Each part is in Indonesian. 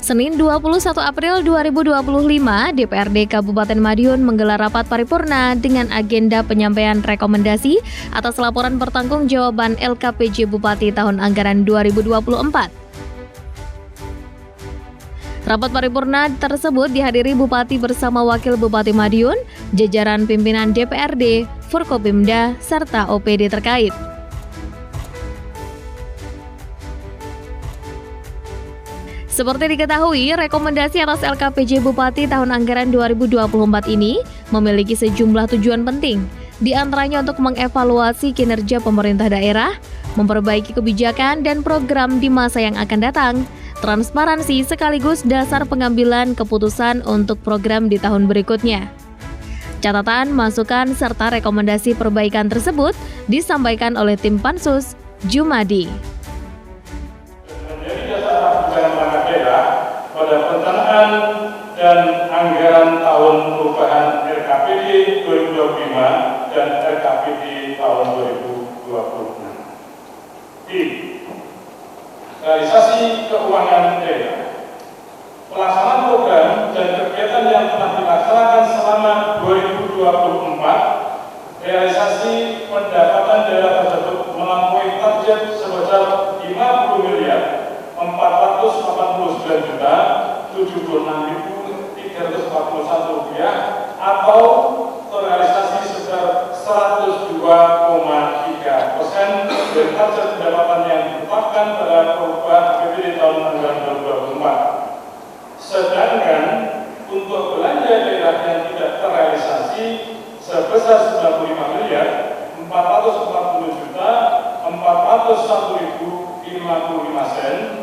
Senin 21 April 2025, DPRD Kabupaten Madiun menggelar rapat paripurna dengan agenda penyampaian rekomendasi atas laporan pertanggungjawaban LKPJ Bupati tahun anggaran 2024. Rapat paripurna tersebut dihadiri Bupati bersama Wakil Bupati Madiun, jajaran pimpinan DPRD, Forkopimda, serta OPD terkait. Seperti diketahui, rekomendasi atas LKPJ Bupati tahun anggaran 2024 ini memiliki sejumlah tujuan penting, di antaranya untuk mengevaluasi kinerja pemerintah daerah, memperbaiki kebijakan dan program di masa yang akan datang, transparansi sekaligus dasar pengambilan keputusan untuk program di tahun berikutnya. Catatan, masukan, serta rekomendasi perbaikan tersebut disampaikan oleh tim Pansus, Jumadi. Pada perencanaan dan anggaran tahun perubahan RKPD 2025 dan RKPD tahun 2026. Di realisasi keuangan daerah, pelaksanaan program dan kegiatan yang telah dilaksanakan selama 2024, realisasi pendapatan daerah tersebut melampaui target sebesar 50 miliar 489.076.341 rupiah atau terrealisasi sebesar 102,3% dari target pendapatan yang ditetapkan pada perubahan APBD tahun anggaran 2024. Sedangkan untuk belanja daerah yang tidak terrealisasi sebesar 95 miliar 440.401.055 sen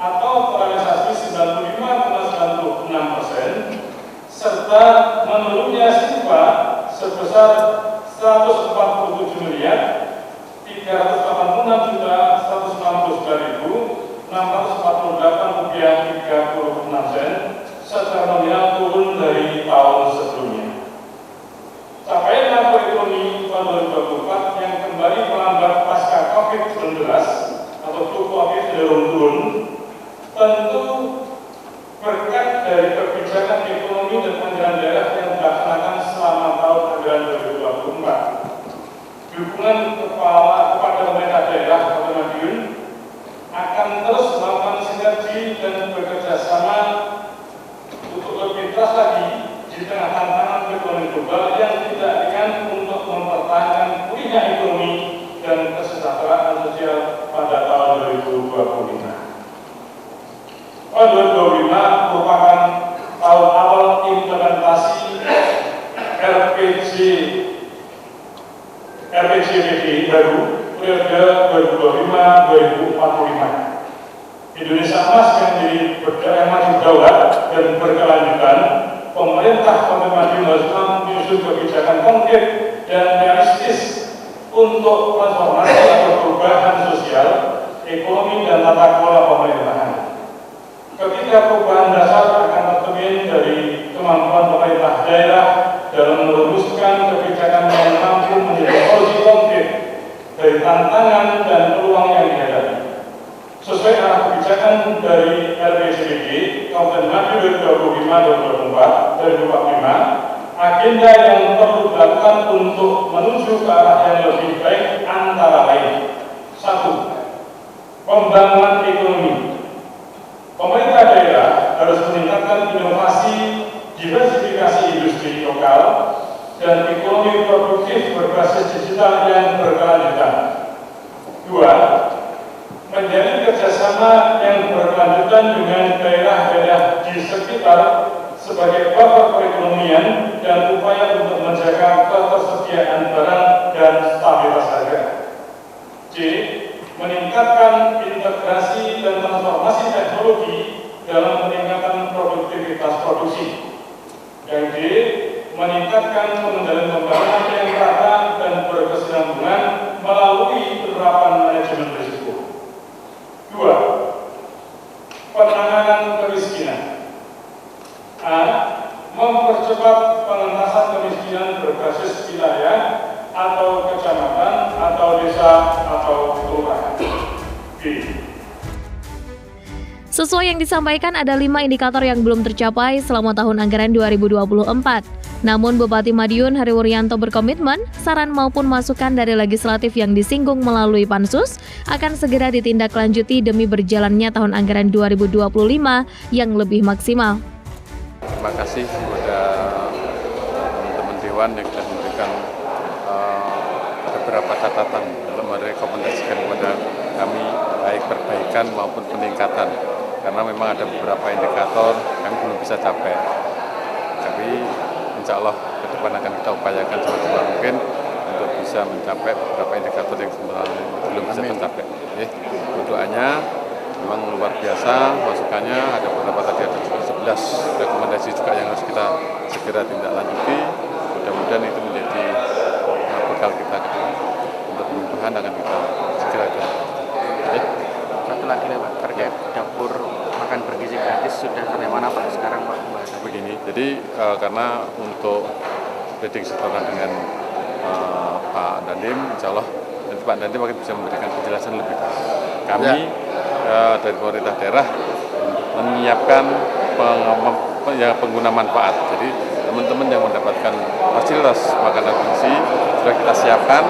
atau terrealisasi 95,96% serta menurunnya SIPA sebesar 147 miliar 386.192.648 rupiah 36 sen secara nominal turun dari tahun sebelumnya. Capaian makroekonomi tahun 2024 yang kembali melambat pasca COVID-19 atau fluktuatif cenderung turun tentu berkat dari kebijakan ekonomi dan anggaran daerah yang dilaksanakan selama tahun anggaran 2024. Dukungan kepada pemerintah daerah Kabupaten Madiun akan terus melakukan sinergi dan bekerja sama untuk lebih keras lagi di tengah tantangan ekonomi global yang tidak ringan untuk mempertahankan pulihnya ekonomi dan kesejahteraan sosial pada tahun 2025. Tahun 2025 merupakan tahun awal implementasi RPJMD baru periode 2025-2045. Indonesia Emas yang menjadi berdaya maju daulat dan berkelanjutan, pemerintah Kabupaten Madiun harus menyusun kebijakan konkret dan realistis untuk transformasi atau perubahan sosial, ekonomi dan tata kelola pemerintahan. Ketika perubahan dasar akan tercermin dari kemampuan pemerintah daerah dalam merumuskan kebijakan yang mampu menjadi solusi konkret dari tantangan dan peluang yang dihadapi. Sesuai arah kebijakan dari RPJMD Kabupaten Madiun 2025-2025, agenda yang perlu dilakukan untuk menuju ke arah yang lebih baik antara lain: 1. Pembangunan ekonomi. Pemerintah daerah harus meningkatkan inovasi, diversifikasi industri lokal, dan ekonomi produktif berbasis digital yang berkelanjutan. 2. Menjalin kerjasama yang berkelanjutan dengan daerah-daerah di sebagai buffer perekonomian dan upaya untuk menjaga ketersediaan barang dan stabilitas harga. C. Meningkatkan integrasi dan transformasi teknologi dalam peningkatan produktivitas produksi. Yang D. Meningkatkan pengendalian pembangunan yang merata dan berkesinambungan melalui penerapan manajemen risiko. 2. Penanganan kemiskinan. A. Mempercepat pengentasan kemiskinan berbasis wilayah atau kecamatan atau desa atau kelurahan. B. Sesuai yang disampaikan, ada 5 indikator yang belum tercapai selama tahun anggaran 2024. Namun Bupati Madiun Hari Wuryanto berkomitmen, saran maupun masukan dari legislatif yang disinggung melalui Pansus akan segera ditindaklanjuti demi berjalannya tahun anggaran 2025 yang lebih maksimal. Terima kasih kepada teman-teman Dewan yang sudah memberikan beberapa catatan dalam merekomendasikan kepada kami baik perbaikan maupun peningkatan, karena memang ada beberapa indikator kami belum bisa capai. Tapi insya Allah ke depan akan kita upayakan semaksimal mungkin untuk bisa mencapai beberapa indikator yang sebenarnya belum bisa tercapai. Doanya memang luar biasa masukannya, ada beberapa tadi ada juga 11 rekomendasi juga yang harus kita segera tindak lanjuti. Mudah-mudahan itu menjadi bekal kita ke depan untuk perubahan akan kita segera tindak. Satu lagi Pak, terkait dapur makan bergizi gratis sudah sampai mana Pak sekarang Pak? Begini, jadi karena untuk prediksi setelah dengan Pak Dandim, insya Allah nanti Pak Dandim akan bisa memberikan penjelasan lebih dalam. Kami dari pemerintah daerah menyiapkan pengguna manfaat. Jadi teman-teman yang mendapatkan fasilitas makanan bergizi sudah kita siapkan,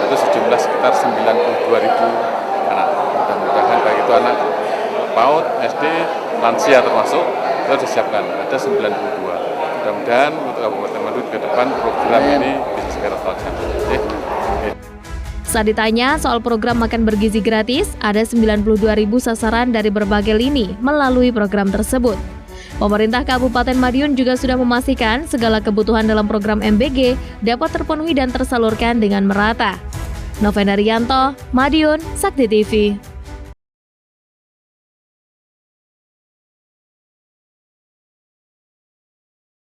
itu sejumlah sekitar 92.000 anak. Mudah-mudahan baik itu anak PAUD, SD, lansia termasuk, kita disiapkan ada 92. Mudah-mudahan untuk Kabupaten Madiun ke depan program ini bisa segera terlaksana. Saat ditanya soal program makan bergizi gratis, ada 92.000 sasaran dari berbagai lini melalui program tersebut. Pemerintah Kabupaten Madiun juga sudah memastikan segala kebutuhan dalam program MBG dapat terpenuhi dan tersalurkan dengan merata. Novena Rianto, Madiun, Sakti TV.